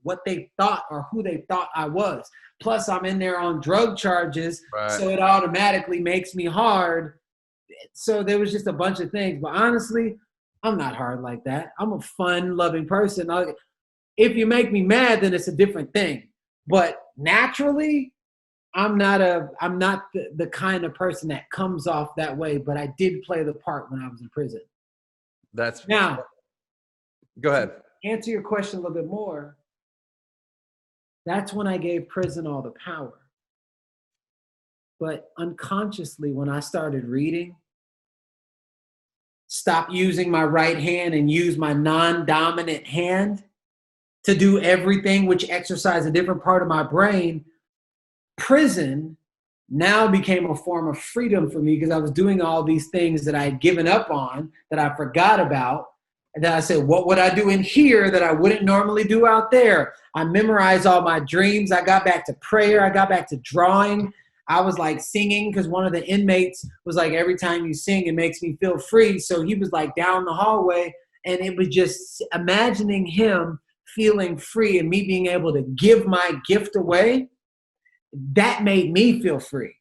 what they thought or who they thought I was. Plus, I'm in there on drug charges, so it automatically makes me hard. So there was just a bunch of things. But honestly, I'm not hard like that. I'm a fun-loving person. If you make me mad, then it's a different thing. But naturally, I'm not the kind of person that comes off that way. But I did play the part when I was in prison. Now, go ahead. Answer your question a little bit more. That's when I gave prison all the power. But unconsciously, when I started reading, stop using my right hand and use my non-dominant hand to do everything, which exercised a different part of my brain, prison now became a form of freedom for me because I was doing all these things that I had given up on, that I forgot about. And then I said, what would I do in here that I wouldn't normally do out there? I memorized all my dreams. I got back to prayer. I got back to drawing. I was like singing because one of the inmates was like, every time you sing, it makes me feel free. So he was like down the hallway, and it was just imagining him feeling free and me being able to give my gift away. That made me feel free.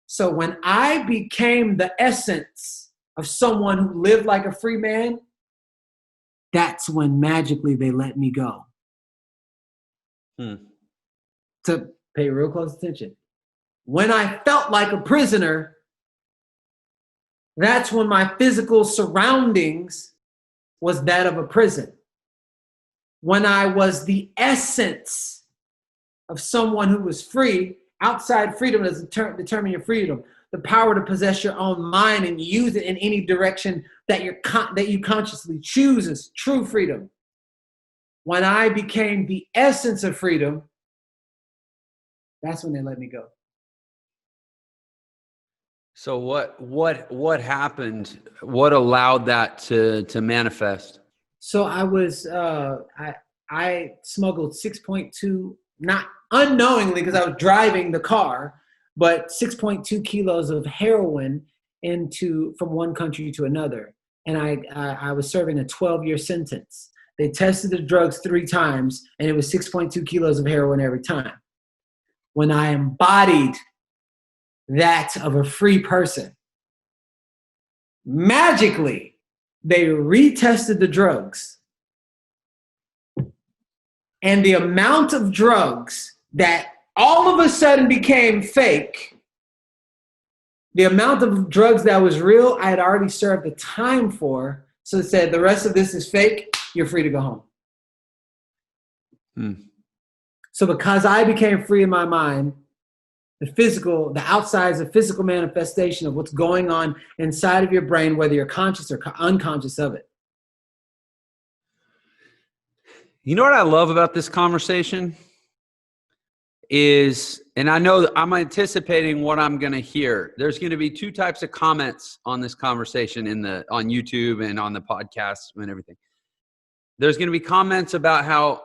So when I became the essence of someone who lived like a free man, that's when magically they let me go. To pay real close attention. When I felt like a prisoner, that's when my physical surroundings was that of a prison. When I was the essence of someone who was free, outside freedom doesn't determine your freedom. The power to possess your own mind and use it in any direction that you consciously choose is true freedom. When I became the essence of freedom, That's when they let me go. So what happened? What allowed that to manifest? So I smuggled 6.2, not unknowingly because I was driving the car, but 6.2 kilos of heroin from one country to another. And I was serving a 12-year sentence. They tested the drugs 3 times, and it was 6.2 kilos of heroin every time. When I embodied that of a free person, magically, they retested the drugs. And the amount of drugs that all of a sudden became fake, the amount of drugs that was real, I had already served the time for. So it said, the rest of this is fake, you're free to go home. So because I became free in my mind, the outside is a physical manifestation of what's going on inside of your brain, whether you're conscious or unconscious of it. You know what I love about this conversation is, and I know that I'm anticipating what I'm going to hear. There's going to be 2 types of comments on this conversation on YouTube and on the podcast and everything. There's going to be comments about how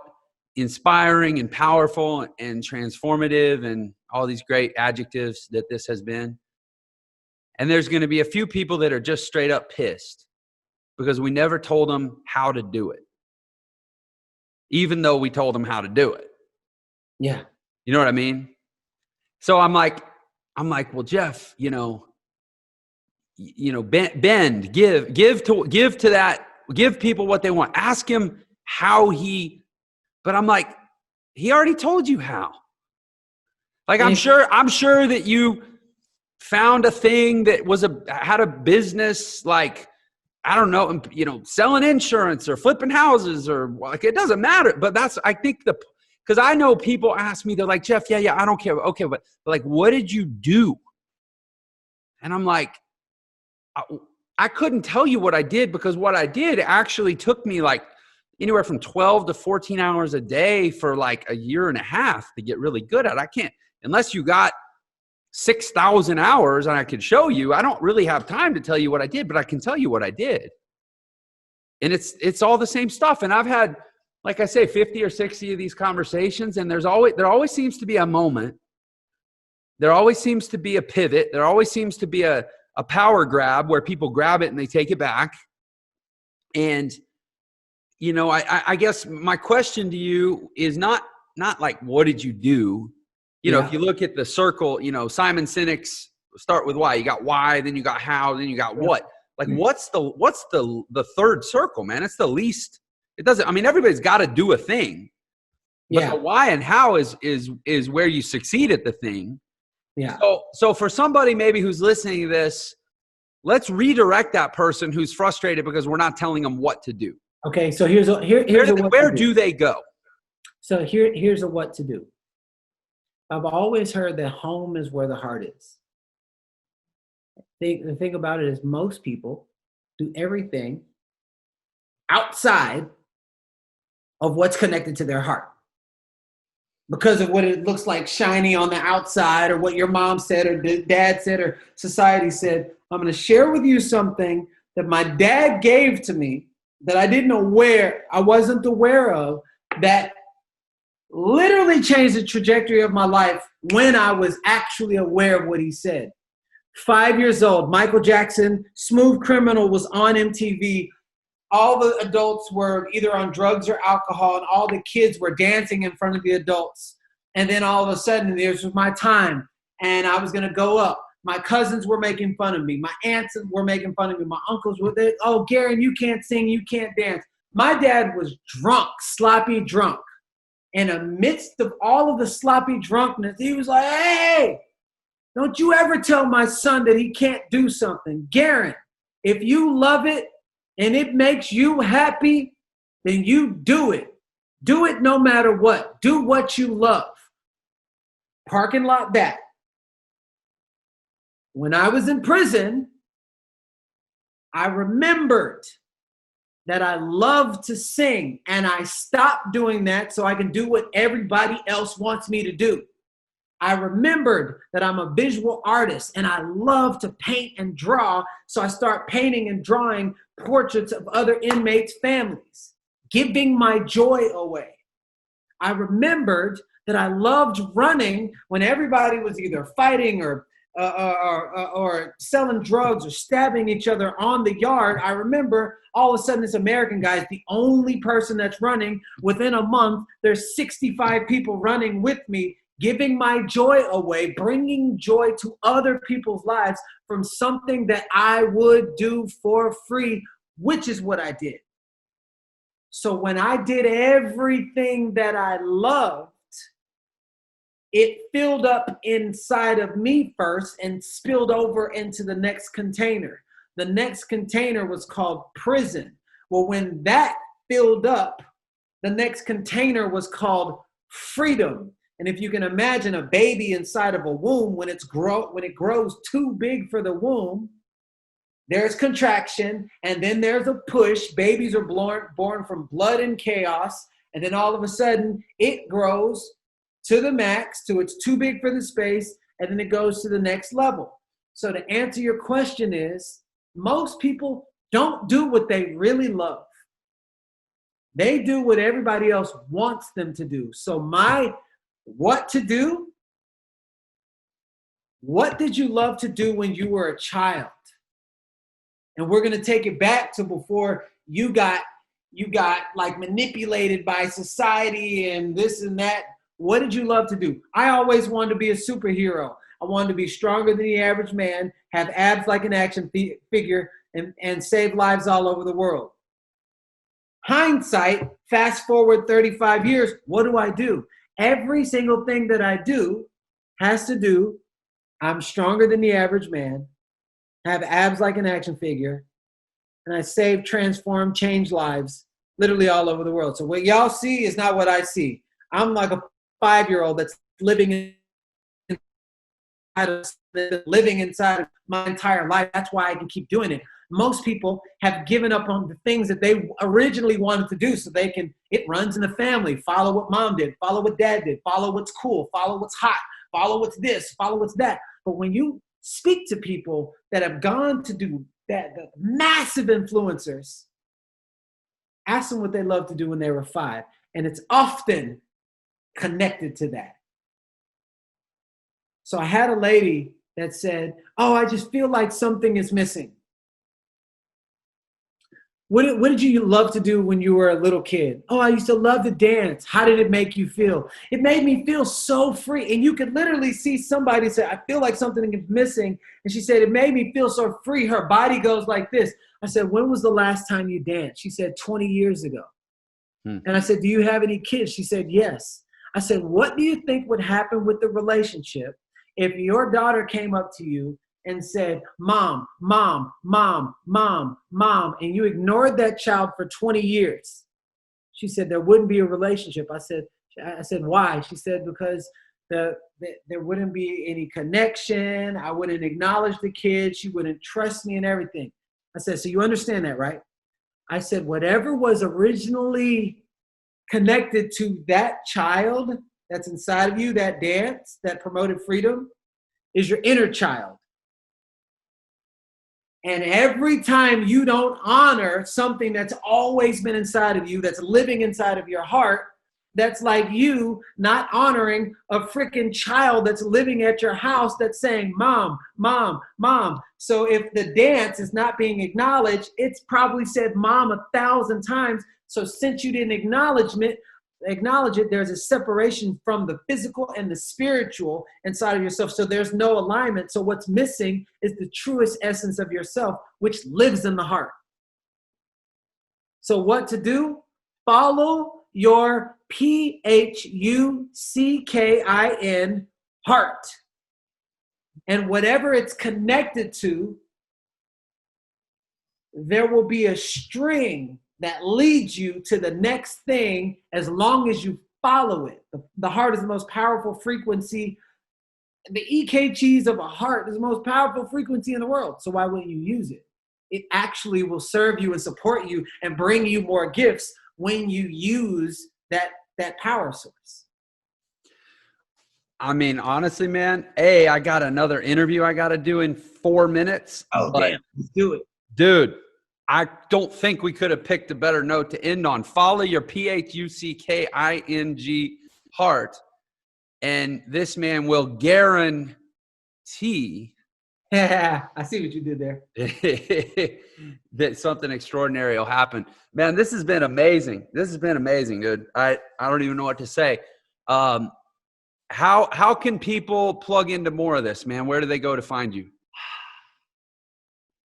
inspiring and powerful and transformative and all these great adjectives that this has been. And there's going to be a few people that are just straight up pissed because we never told them how to do it, even though we told them how to do it. Yeah. You know what I mean? So I'm like, well, Jeff, bend, give people what they want. Ask him how but I'm like, he already told you how. Like, I'm sure that you found a thing that had a business, like, I don't know, selling insurance or flipping houses or like, it doesn't matter. But I think because I know people ask me, they're like, Jeff, yeah, I don't care. Okay, but like, what did you do? And I'm like, I couldn't tell you what I did, because what I did actually took me like anywhere from 12 to 14 hours a day for like a year and a half to get really good at. I can't, unless you got 6,000 hours and I could show you, I don't really have time to tell you what I did, but I can tell you what I did. And it's all the same stuff. And I've had, like I say, 50 or 60 of these conversations, and there always seems to be a moment. There always seems to be a pivot. There always seems to be a power grab where people grab it and they take it back. And, I guess my question to you is not like, what did you do? If you look at the circle, Simon Sinek's start with why. You got why, then you got how, then you got what. Like, what's the third circle, man? It's the least. It doesn't. I mean, everybody's got to do a thing. But the why and how is where you succeed at the thing. Yeah. So for somebody maybe who's listening to this, let's redirect that person who's frustrated because we're not telling them what to do. Okay. So where do they go? So here's a what to do. I've always heard that home is where the heart is. The thing about it is most people do everything outside of what's connected to their heart, because of what it looks like shiny on the outside, or what your mom said or dad said or society said. I'm going to share with you something that my dad gave to me that I wasn't aware of, that literally changed the trajectory of my life when I was actually aware of what he said. 5 years old, Michael Jackson, Smooth Criminal was on MTV. All the adults were either on drugs or alcohol, and all the kids were dancing in front of the adults. And then all of a sudden, this was my time, and I was going to go up. My cousins were making fun of me. My aunts were making fun of me. My uncles were there. Oh, Garrain, you can't sing. You can't dance. My dad was drunk, sloppy drunk. In the midst of all of the sloppy drunkenness, he was like, hey, don't you ever tell my son that he can't do something. Garrain, if you love it and it makes you happy, then you do it. Do it no matter what. Do what you love. Parking lot that. When I was in prison, I remembered that I love to sing, and I stopped doing that so I can do what everybody else wants me to do. I remembered that I'm a visual artist and I love to paint and draw. So I start painting and drawing portraits of other inmates' families, giving my joy away. I remembered that I loved running when everybody was either fighting or selling drugs or stabbing each other on the yard. I remember all of a sudden this American guy is the only person that's running. Within a month, there's 65 people running with me, giving my joy away, bringing joy to other people's lives from something that I would do for free, which is what I did. So when I did everything that I loved, it filled up inside of me first and spilled over into the next container. The next container was called prison. Well, when that filled up, the next container was called freedom. And if you can imagine a baby inside of a womb, when it grows too big for the womb, there's contraction, and then there's a push. Babies are born from blood and chaos, and then all of a sudden, it grows to the max, to it's too big for the space, and then it goes to the next level. So to answer your question is, most people don't do what they really love. They do what everybody else wants them to do. So what to do? What did you love to do when you were a child? And we're going to take it back to before you got like manipulated by society and this and that. What did you love to do? I always wanted to be a superhero. I wanted to be stronger than the average man, have abs like an action figure, and save lives all over the world. Hindsight, fast forward 35 years, what do? Every single thing that I do has to do, I'm stronger than the average man, have abs like an action figure, and I save, transform, change lives literally all over the world. So what y'all see is not what I see. I'm like a 5-year-old that's living inside of my entire life. That's why I can keep doing it. Most people have given up on the things that they originally wanted to do so it runs in the family. Follow what mom did, follow what dad did, follow what's cool, follow what's hot, follow what's this, follow what's that. But when you speak to people that have gone to do that, the massive influencers, ask them what they loved to do when they were 5. And it's often connected to that. So I had a lady that said, oh, I just feel like something is missing. What did you love to do when you were a little kid? Oh, I used to love to dance. How did it make you feel? It made me feel so free. And you could literally see somebody say, I feel like something is missing. And she said, it made me feel so free. Her body goes like this. I said, when was the last time you danced? She said, 20 years ago. And I said, do you have any kids? She said, yes. I said, what do you think would happen with the relationship if your daughter came up to you and said, mom, mom, mom, mom, mom, and you ignored that child for 20 years? She said, there wouldn't be a relationship. I said, why? She said, because there wouldn't be any connection. I wouldn't acknowledge the kid. She wouldn't trust me and everything. I said, so you understand that, right? I said, whatever was originally connected to that child that's inside of you, that dance, that promoted freedom, is your inner child. And every time you don't honor something that's always been inside of you, that's living inside of your heart, that's like you not honoring a freaking child that's living at your house that's saying, mom, mom, mom. So if the dance is not being acknowledged, it's probably said mom 1,000 times. So since you didn't acknowledge it, there's a separation from the physical and the spiritual inside of yourself. So there's no alignment. So what's missing is the truest essence of yourself, which lives in the heart. So what to do? Follow your PHUCKIN heart. And whatever it's connected to, there will be a string that leads you to the next thing as long as you follow it. The heart is the most powerful frequency. The EKGs of a heart is the most powerful frequency in the world. So why wouldn't you use it? It actually will serve you and support you and bring you more gifts when you use that power source. I mean, honestly, man, I got another interview I got to do in 4 minutes. Oh, damn. Let's do it. Dude, I don't think we could have picked a better note to end on. Follow your PHUCKING heart, and this man will guarantee Yeah, I see what you did there. that something extraordinary will happen. Man, this has been amazing. This has been amazing, dude. I don't even know what to say. How can people plug into more of this, man? Where do they go to find you?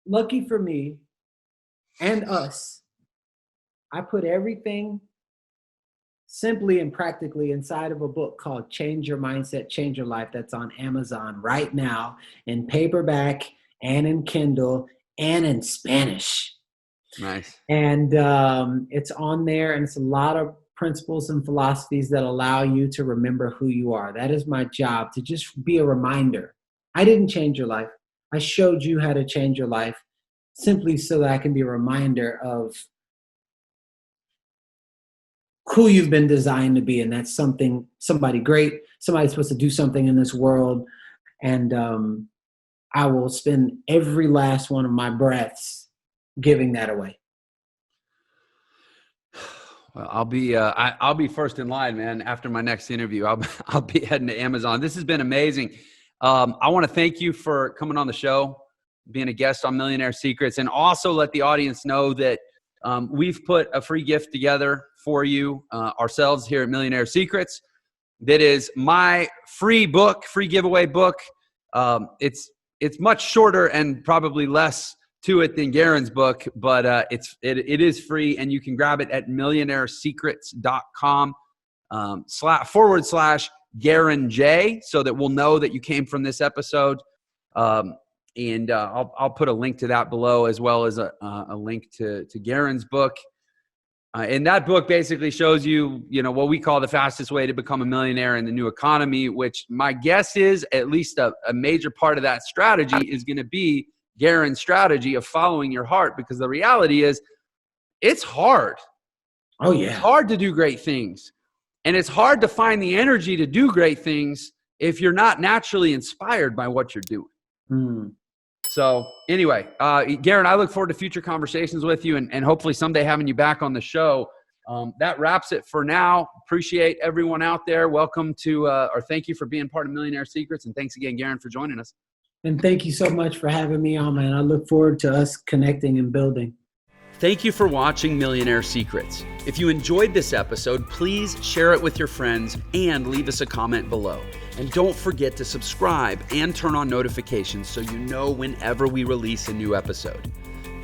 Lucky for me and us, I put everything simply and practically inside of a book called Change Your Mindset, Change Your Life. That's on Amazon right now in paperback and in Kindle and in Spanish. Nice. And it's on there, and it's a lot of principles and philosophies that allow you to remember who you are. That is my job, to just be a reminder. I didn't change your life. I showed you how to change your life simply so that I can be a reminder of who you've been designed to be. And that's somebody great. Somebody's supposed to do something in this world. And I will spend every last one of my breaths giving that away. Well, I'll be first in line, man. After my next interview, I'll be heading to Amazon. This has been amazing. I want to thank you for coming on the show, being a guest on Millionaire Secrets, and also let the audience know that we've put a free gift together for you ourselves here at Millionaire Secrets. That is my free book, free giveaway book. It's much shorter and probably less to it than Garrain's book, but it is free, and you can grab it at millionairesecrets.com /Garrain J, so that we'll know that you came from this episode. And I'll put a link to that below, as well as a link to Garrain's book. And that book basically shows you, what we call the fastest way to become a millionaire in the new economy, which my guess is at least a major part of that strategy is going to be Garrain's strategy of following your heart, because the reality is it's hard. Oh, yeah. It's hard to do great things. And it's hard to find the energy to do great things if you're not naturally inspired by what you're doing. Mm. So anyway, Garrain, I look forward to future conversations with you, and hopefully someday having you back on the show. That wraps it for now. Appreciate everyone out there. Welcome to, or thank you for being part of Millionaire Secrets. And thanks again, Garrain, for joining us. And thank you so much for having me on, man. I look forward to us connecting and building. Thank you for watching Millionaire Secrets. If you enjoyed this episode, please share it with your friends and leave us a comment below. And don't forget to subscribe and turn on notifications so you know whenever we release a new episode.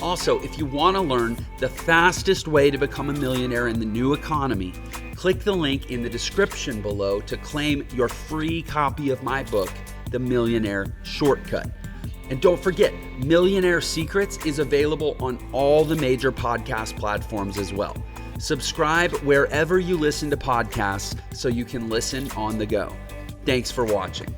Also, if you want to learn the fastest way to become a millionaire in the new economy, click the link in the description below to claim your free copy of my book, The Millionaire Shortcut. And don't forget, Millionaire Secrets is available on all the major podcast platforms as well. Subscribe wherever you listen to podcasts so you can listen on the go. Thanks for watching.